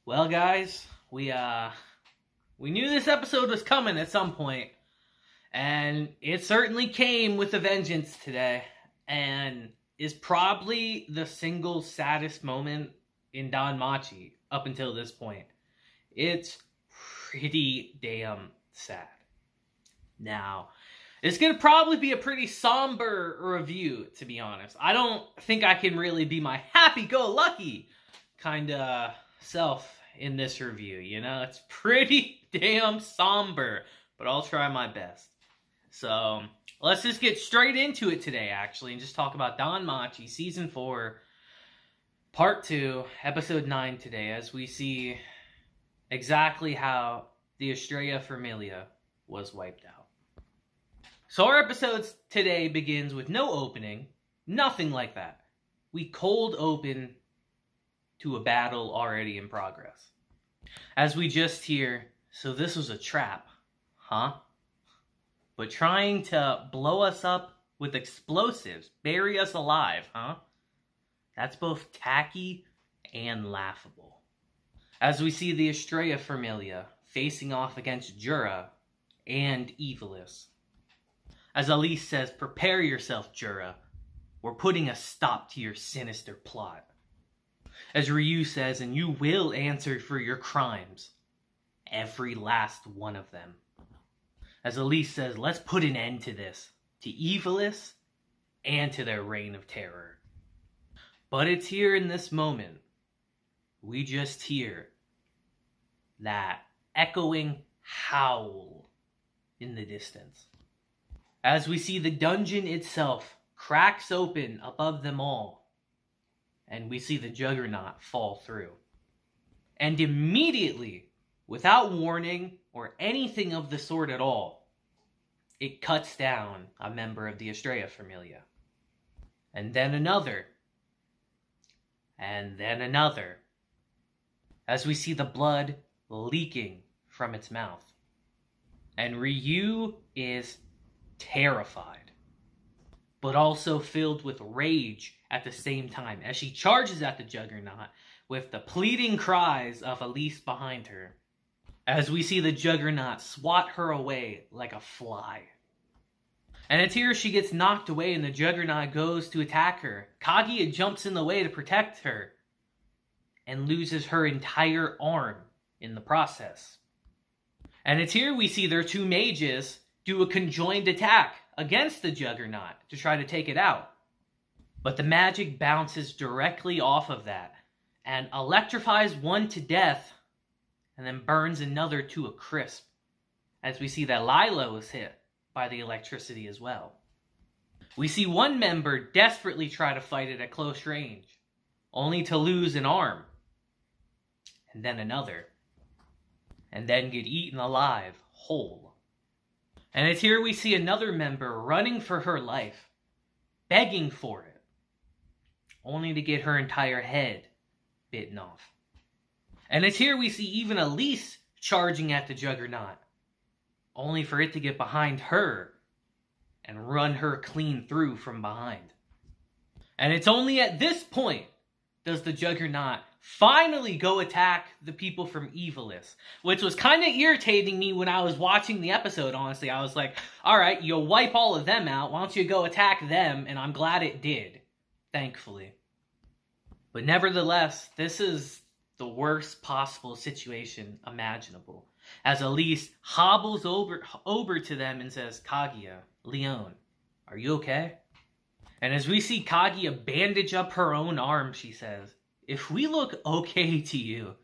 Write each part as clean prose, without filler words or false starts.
Well, guys, we knew this episode was coming at some point, and it certainly came with a vengeance today, and is probably the single saddest moment in Danmachi up until this point. It's pretty damn sad. Now, it's going to probably be a pretty somber review, to be honest. I don't think I can really be my happy-go-lucky kind of self in this review, you know? It's pretty damn somber, but I'll try my best. So, let's just get straight into it today, actually, and just talk about Danmachi Season 4, Part 2, Episode 9 today, as we see exactly how the Astrea Famila was wiped out. So our episode today begins with no opening, nothing like that. We cold open to a battle already in progress. As we just hear, so this was a trap, huh? But trying to blow us up with explosives, bury us alive, huh? That's both tacky and laughable. As we see the Astrea Famila facing off against Jura and Evilis. As Elise says, prepare yourself, Jura. We're putting a stop to your sinister plot. As Ryu says, and you will answer for your crimes. Every last one of them. As Elise says, let's put an end to this. To Evilis and to their reign of terror. But it's here in this moment. We just hear that echoing howl in the distance. As we see the dungeon itself cracks open above them all. And we see the Juggernaut fall through. And immediately, without warning or anything of the sort at all, it cuts down a member of the Astrea Famila. And then another. And then another. As we see the blood leaking from its mouth. And Ryu is terrified, but also filled with rage at the same time as she charges at the Juggernaut with the pleading cries of Elise behind her. As we see the Juggernaut swat her away like a fly. And it's here she gets knocked away and the Juggernaut goes to attack her. Kaguya jumps in the way to protect her and loses her entire arm in the process. And it's here we see their two mages do a conjoined attack against the Juggernaut to try to take it out. But the magic bounces directly off of that and electrifies one to death and then burns another to a crisp. As we see that Lila was hit by the electricity as well. We see one member desperately try to fight it at close range, only to lose an arm. And then another. And then get eaten alive, whole. And it's here we see another member running for her life, begging for it, only to get her entire head bitten off. And it's here we see even Elise charging at the Juggernaut, only for it to get behind her and run her clean through from behind. And it's only at this point does the Juggernaut finally go attack the people from Evilis, which was kind of irritating me when I was watching the episode, honestly. I was like, alright, you'll wipe all of them out, why don't you go attack them? And I'm glad it did, thankfully. But nevertheless, this is the worst possible situation imaginable. As Elise hobbles over to them and says, Kaguya, Leon, are you okay? And as we see Kaguya bandage up her own arm, she says, if we look okay to you,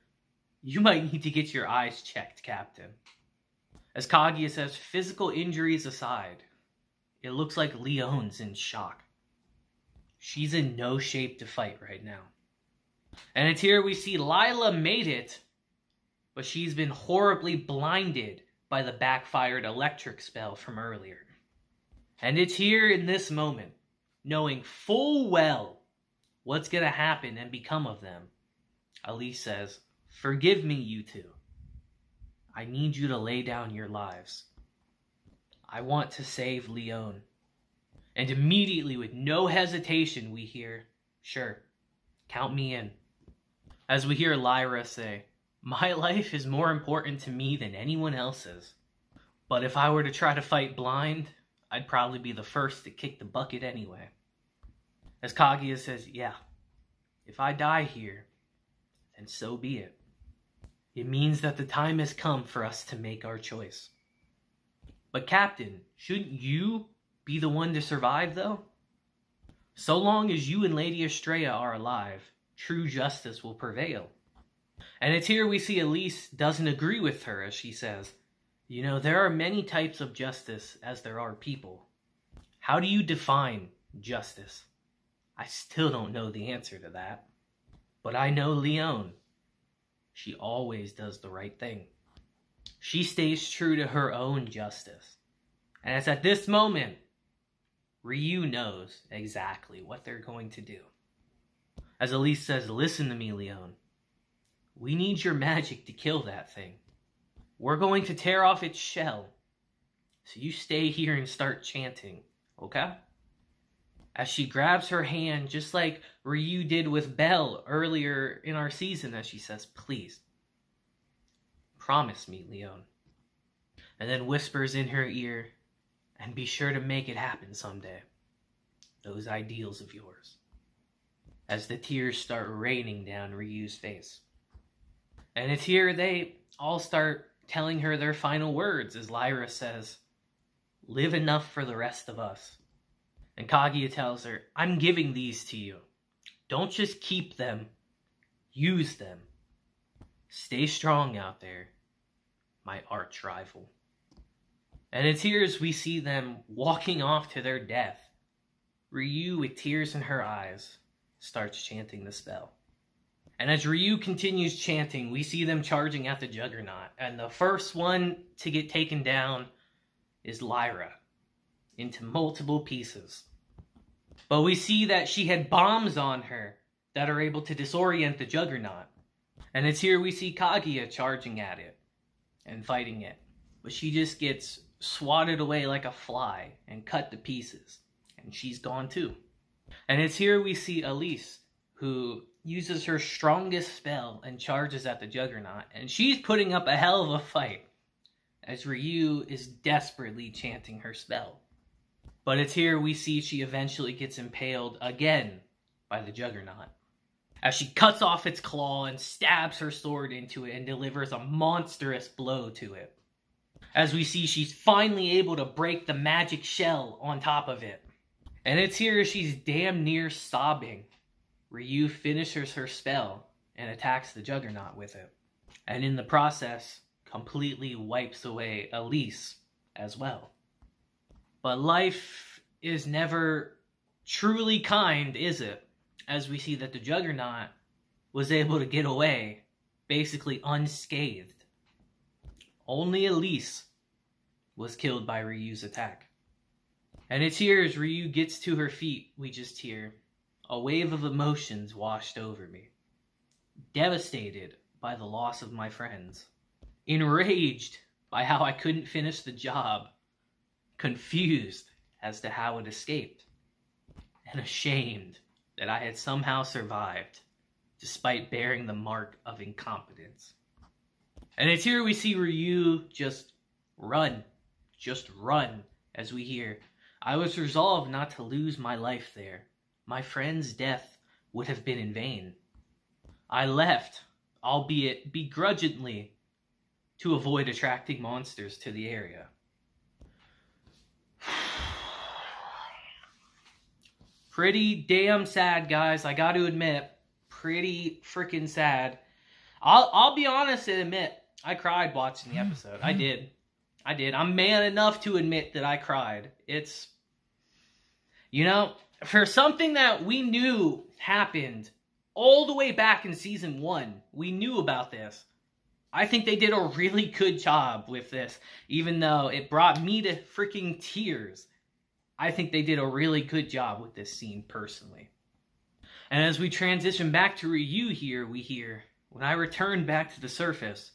you might need to get your eyes checked, Captain. As Kaguya says, physical injuries aside, it looks like Leon's in shock. She's in no shape to fight right now. And it's here we see Lila made it, but she's been horribly blinded by the backfired electric spell from earlier. And it's here in this moment, knowing full well what's going to happen and become of them, Elise says, forgive me, you two. I need you to lay down your lives. I want to save Leon. And immediately, with no hesitation, we hear, sure, count me in. As we hear Lyra say, My life is more important to me than anyone else's. But if I were to try to fight blind, I'd probably be the first to kick the bucket anyway. As Kaguya says, yeah, if I die here, then so be it. It means that the time has come for us to make our choice. But Captain, shouldn't you be the one to survive, though? So long as you and Lady Astrea are alive, true justice will prevail. And it's here we see Elise doesn't agree with her, as she says, you know, there are many types of justice as there are people. How do you define justice? I still don't know the answer to that. But I know Leone. She always does the right thing. She stays true to her own justice. And it's at this moment, Ryu knows exactly what they're going to do. As Elise says, listen to me, Leone. We need your magic to kill that thing. We're going to tear off its shell. So you stay here and start chanting, okay? As she grabs her hand, just like Ryu did with Belle earlier in our season, as she says, please, promise me, Leone. And then whispers in her ear, and be sure to make it happen someday. Those ideals of yours. As the tears start raining down Ryu's face. And it's here they all start telling her their final words, as Lyra says, live enough for the rest of us. And Kaguya tells her, I'm giving these to you. Don't just keep them. Use them. Stay strong out there, my arch rival. And it's here as we see them walking off to their death. Ryu, with tears in her eyes, starts chanting the spell. And as Ryu continues chanting, we see them charging at the Juggernaut. And the first one to get taken down is Lyra, into multiple pieces. But we see that she had bombs on her that are able to disorient the Juggernaut. And it's here we see Kaguya charging at it and fighting it. But she just gets swatted away like a fly and cut to pieces. And she's gone too. And it's here we see Elise, who uses her strongest spell and charges at the Juggernaut. And she's putting up a hell of a fight as Ryu is desperately chanting her spell. But it's here we see she eventually gets impaled again by the Juggernaut, as she cuts off its claw and stabs her sword into it and delivers a monstrous blow to it. As we see she's finally able to break the magic shell on top of it. And it's here she's damn near sobbing. Ryu finishes her spell and attacks the Juggernaut with it. And in the process, completely wipes away Elise as well. But life is never truly kind, is it? As we see that the Juggernaut was able to get away, basically unscathed. Only Elise was killed by Ryu's attack. And it's here as Ryu gets to her feet, we just hear, a wave of emotions washed over me. Devastated by the loss of my friends. Enraged by how I couldn't finish the job. Confused as to how it escaped. And ashamed that I had somehow survived, despite bearing the mark of incompetence. And it's here we see Ryu just run, as we hear, I was resolved not to lose my life there. My friend's death would have been in vain. I left, albeit begrudgingly, to avoid attracting monsters to the area. Pretty damn sad, guys. I gotta admit, pretty freaking sad. I'll be honest and admit, I cried watching the episode. I did. I'm man enough to admit that I cried. It's, you know, for something that we knew happened all the way back in season 1, we knew about this. I think they did a really good job with this, even though it brought me to freaking tears. I think they did a really good job with this scene, personally. And as we transition back to Ryu here, we hear, when I returned back to the surface,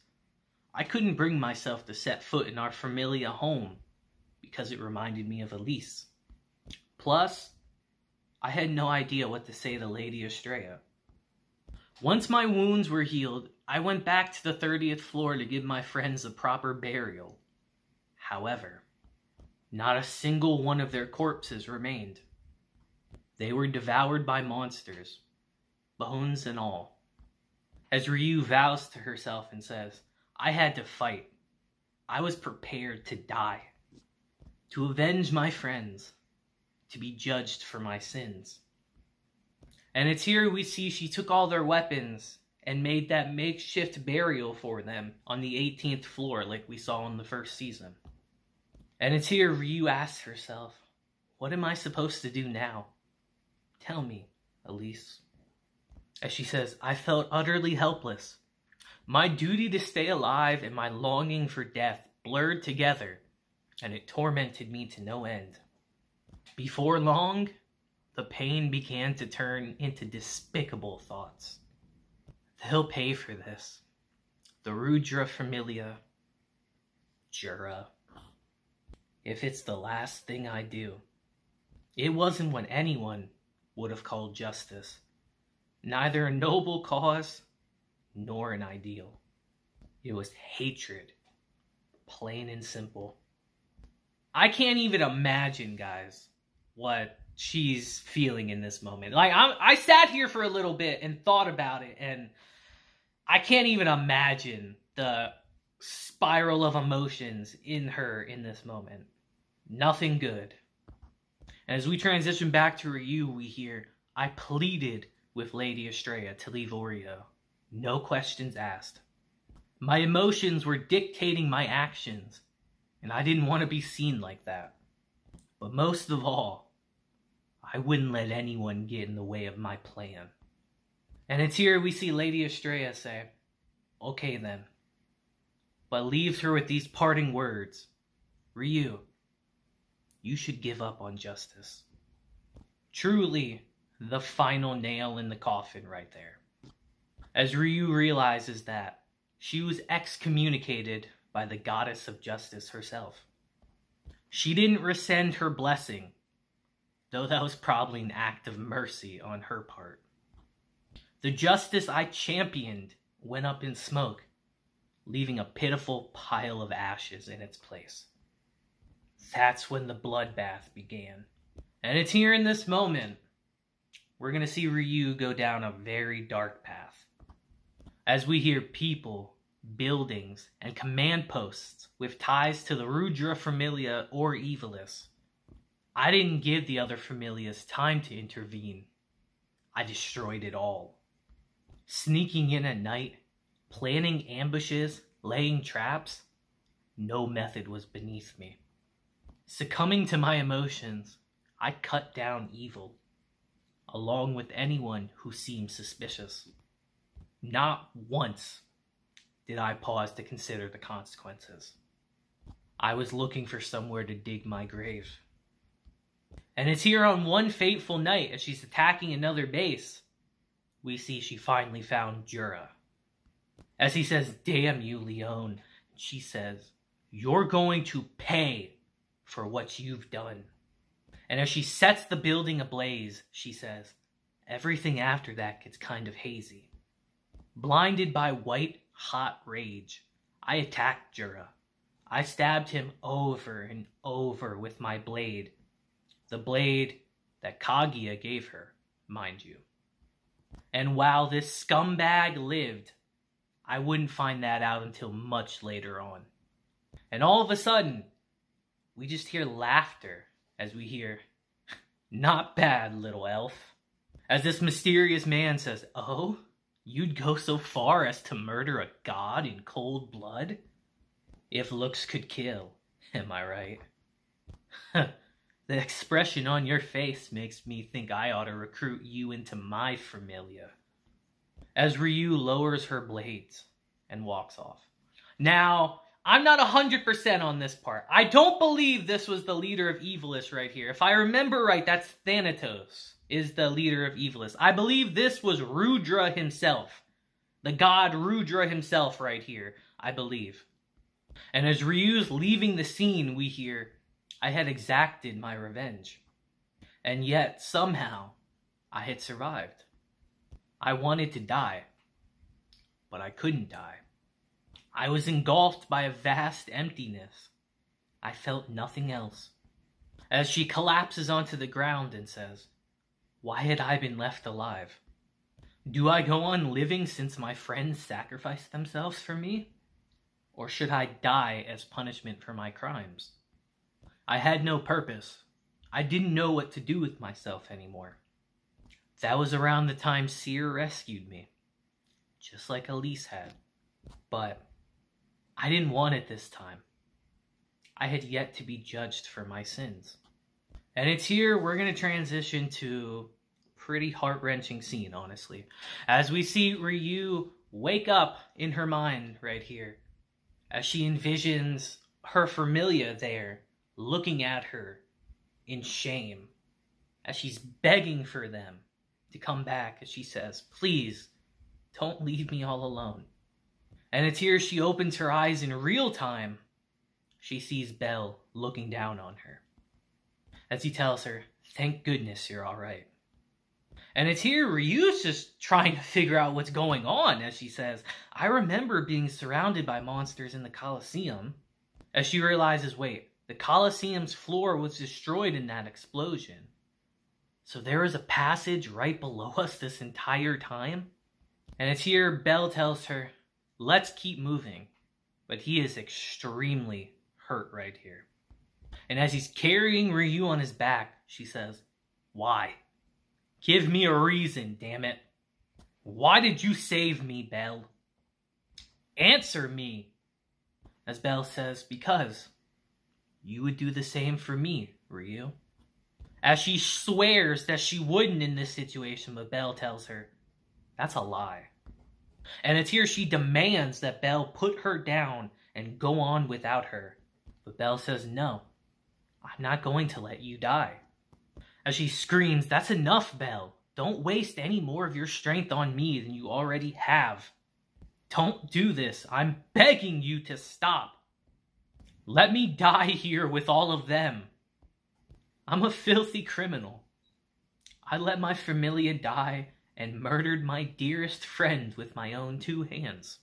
I couldn't bring myself to set foot in our Familia home, because it reminded me of Elise. Plus, I had no idea what to say to Lady Astrea. Once my wounds were healed, I went back to the 30th floor to give my friends a proper burial. However, not a single one of their corpses remained. They were devoured by monsters, bones and all. As Ryu vows to herself and says, I had to fight. I was prepared to die, to avenge my friends, to be judged for my sins. And it's here we see she took all their weapons and made that makeshift burial for them on the 18th floor like we saw in the first season. And it's here Ryu asks herself, what am I supposed to do now? Tell me, Elise. As she says, I felt utterly helpless. My duty to stay alive and my longing for death blurred together, and it tormented me to no end. Before long, the pain began to turn into despicable thoughts. They'll pay for this. The Rudra Familia. Jura. If it's the last thing I do. It wasn't what anyone would have called justice. Neither a noble cause, nor an ideal. It was hatred. Plain and simple. I can't even imagine, guys, what she's feeling in this moment. Like, I sat here for a little bit and thought about it, and I can't even imagine the spiral of emotions in her in this moment. Nothing good. And as we transition back to Ryu, we hear, I pleaded with Lady Astrea to leave Oreo. No questions asked. My emotions were dictating my actions, and I didn't want to be seen like that. But most of all, I wouldn't let anyone get in the way of my plan. And it's here we see Lady Astrea say, okay then, but leaves her with these parting words. Ryu, you should give up on justice. Truly, the final nail in the coffin right there. As Ryu realizes that she was excommunicated by the goddess of justice herself. She didn't rescind her blessing, though that was probably an act of mercy on her part. The justice I championed went up in smoke, leaving a pitiful pile of ashes in its place. That's when the bloodbath began. And it's here in this moment we're going to see Ryu go down a very dark path. As we hear people, buildings, and command posts with ties to the Rudra Familia or Evilis. I didn't give the other Familias time to intervene. I destroyed it all. Sneaking in at night, planning ambushes, laying traps, no method was beneath me. Succumbing to my emotions, I cut down evil, along with anyone who seemed suspicious. Not once did I pause to consider the consequences. I was looking for somewhere to dig my grave. And it's here on one fateful night, as she's attacking another base, we see she finally found Jura. As he says, damn you, Leon, she says, you're going to pay for what you've done. And as she sets the building ablaze, she says, everything after that gets kind of hazy. Blinded by white-hot rage, I attacked Jura. I stabbed him over and over with my blade. The blade that Kaguya gave her, mind you. And while this scumbag lived, I wouldn't find that out until much later on. And all of a sudden, we just hear laughter as we hear, not bad, little elf. As this mysterious man says, oh? You'd go so far as to murder a god in cold blood? If looks could kill, am I right? The expression on your face makes me think I ought to recruit you into my Familia. As Ryu lowers her blades and walks off. Now, I'm not 100% on this part. I don't believe this was the leader of Evilis right here. If I remember right, that's Thanatos is the leader of Evilis. I believe this was Rudra himself. The god Rudra himself right here, I believe. And as Ryu's leaving the scene, we hear, I had exacted my revenge. And yet, somehow, I had survived. I wanted to die, but I couldn't die. I was engulfed by a vast emptiness. I felt nothing else. As she collapses onto the ground and says, why had I been left alive? Do I go on living since my friends sacrificed themselves for me? Or should I die as punishment for my crimes? I had no purpose. I didn't know what to do with myself anymore. That was around the time Seer rescued me, just like Elise had. But I didn't want it this time. I had yet to be judged for my sins. And it's here we're going to transition to a pretty heart-wrenching scene, honestly. As we see Ryu wake up in her mind right here, as she envisions her Familia there, looking at her in shame, as she's begging for them to come back, as she says, please, don't leave me all alone. And it's here she opens her eyes in real time. She sees Belle looking down on her, as he tells her, thank goodness you're all right. And it's here Ryu's just trying to figure out what's going on, as she says, I remember being surrounded by monsters in the Colosseum. As she realizes, wait, the Colosseum's floor was destroyed in that explosion. So there was a passage right below us this entire time? And it's here Belle tells her, let's keep moving. But he is extremely hurt right here. And as he's carrying Ryu on his back, she says, why? Give me a reason, damn it. Why did you save me, Belle? Answer me. As Belle says, because you would do the same for me, Ryu. As she swears that she wouldn't in this situation, but Belle tells her, that's a lie. And it's here she demands that Belle put her down and go on without her. But Belle says, no, I'm not going to let you die. As she screams, that's enough, Belle. Don't waste any more of your strength on me than you already have. Don't do this. I'm begging you to stop. Let me die here with all of them. I'm a filthy criminal. I let my Familia die and murdered my dearest friend with my own 2 hands.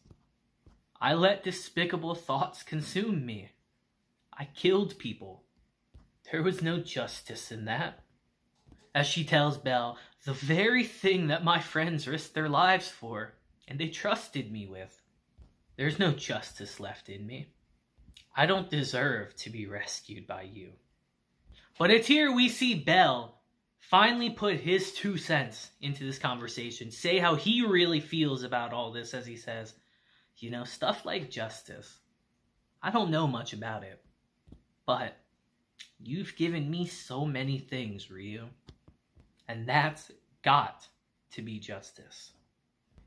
I let despicable thoughts consume me. I killed people. There was no justice in that. As she tells Belle, the very thing that my friends risked their lives for, and they trusted me with. There's no justice left in me. I don't deserve to be rescued by you. But it's here we see Belle finally put his 2 cents into this conversation, say how he really feels about all this, as he says, you know, stuff like justice. I don't know much about it, but you've given me so many things, Ryu. And that's got to be justice.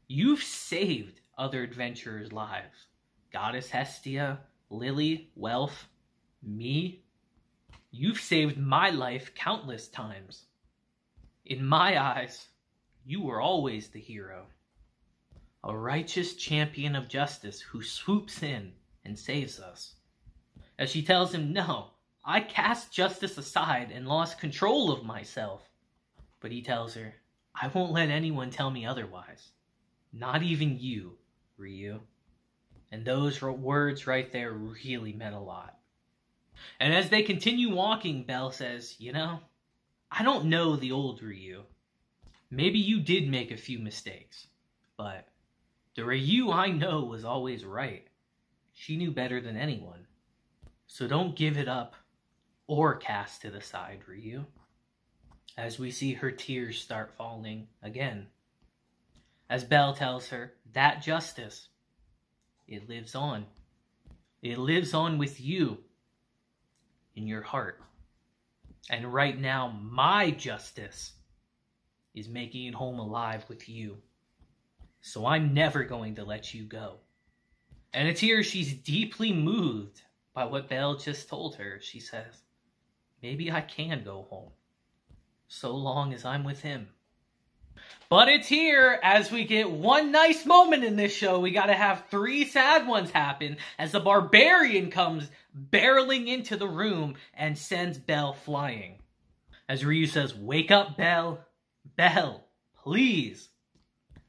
You've saved other adventurers' lives. Goddess Hestia, Lily, Welf, me. You've saved my life countless times. In my eyes, you were always the hero. A righteous champion of justice who swoops in and saves us. As she tells him, no, I cast justice aside and lost control of myself. But he tells her, I won't let anyone tell me otherwise. Not even you, Ryu. And those words right there really meant a lot. And as they continue walking, Belle says, you know, I don't know the old Ryu. Maybe you did make a few mistakes. But the Ryu I know was always right. She knew better than anyone. So don't give it up or cast to the side, Ryu. As we see her tears start falling again. As Belle tells her, that justice, it lives on. It lives on with you in your heart. And right now, my justice is making it home alive with you. So I'm never going to let you go. And it's here she's deeply moved by what Belle just told her. She says, maybe I can go home, so long as I'm with him. But it's here, as we get one nice moment in this show, we gotta have 3 sad ones happen, as the barbarian comes barreling into the room and sends Belle flying. As Ryu says, wake up, Belle. Belle, please.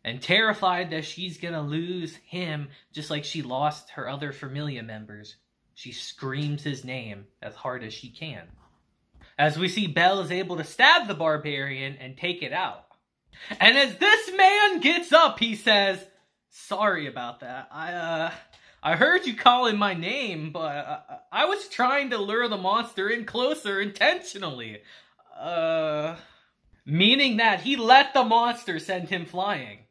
And terrified that she's gonna lose him just like she lost her other Familia members, she screams his name as hard as she can. As we see Belle is able to stab the barbarian and take it out. And as this man gets up, he says, "Sorry about that. I heard you calling my name, but I was trying to lure the monster in closer intentionally." Meaning that he let the monster send him flying.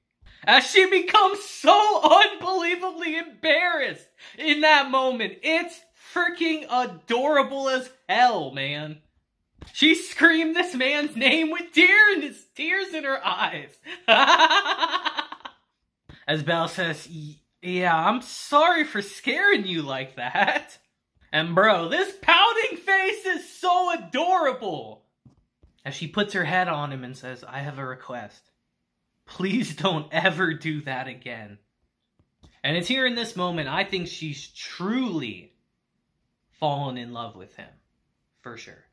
As she becomes so unbelievably embarrassed in that moment. It's freaking adorable as hell, man. She screamed this man's name with tears in her eyes. As Belle says, "Yeah, I'm sorry for scaring you like that." And bro, this pouting face is so adorable. As she puts her head on him and says, "I have a request. Please don't ever do that again." And it's here in this moment, I think she's truly fallen in love with him. For sure.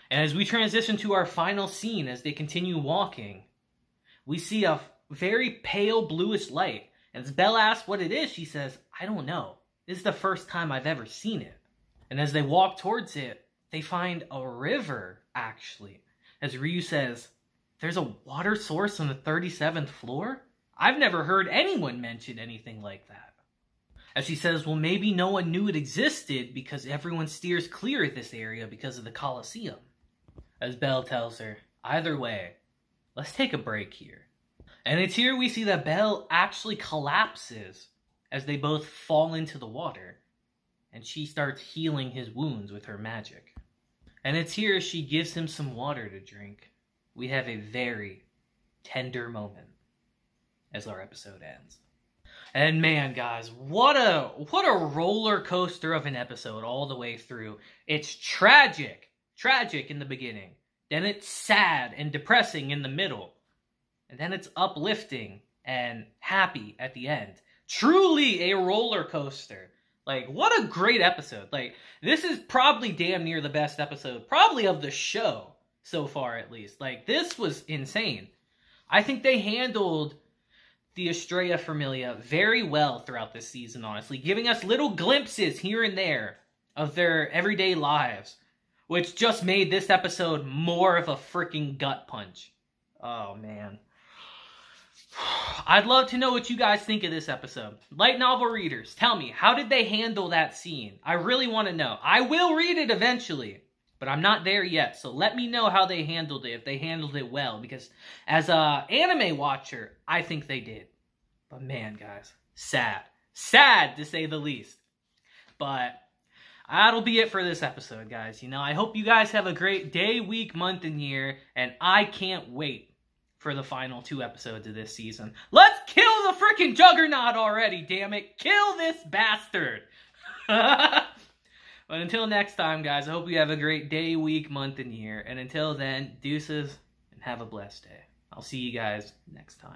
And as we transition to our final scene, as they continue walking, we see a very pale bluish light. And as Belle asks what it is, she says, "I don't know. This is the first time I've ever seen it." And as they walk towards it, they find a river, actually. As Ryu says, "There's a water source on the 37th floor? I've never heard anyone mention anything like that." As she says, well, maybe no one knew it existed because everyone steers clear of this area because of the Colosseum. As Belle tells her, "Either way, let's take a break here." And it's here we see that Belle actually collapses as they both fall into the water. And she starts healing his wounds with her magic. And it's here she gives him some water to drink. We have a very tender moment as our episode ends. And man, guys, what a roller coaster of an episode all the way through. It's tragic in the beginning. Then it's sad and depressing in the middle. And then it's uplifting and happy at the end. Truly a roller coaster. Like, what a great episode. Like, this is probably damn near the best episode, probably of the show, so far at least. Like, this was insane. I think they handled the Astrea Familia very well throughout this season, honestly, giving us little glimpses here and there of their everyday lives, which just made this episode more of a freaking gut punch. Oh, man. I'd love to know what you guys think of this episode. Light novel readers, tell me, how did they handle that scene? I really want to know. I will read it eventually, but I'm not there yet. So let me know how they handled it, if they handled it well. Because as an anime watcher, I think they did. But man, guys, sad. Sad, to say the least. But that'll be it for this episode, guys. You know, I hope you guys have a great day, week, month, and year. And I can't wait for the final 2 episodes of this season. Let's kill the freaking Juggernaut already, damn it. Kill this bastard. But until next time, guys, I hope you have a great day, week, month, and year. And until then, deuces, and have a blessed day. I'll see you guys next time.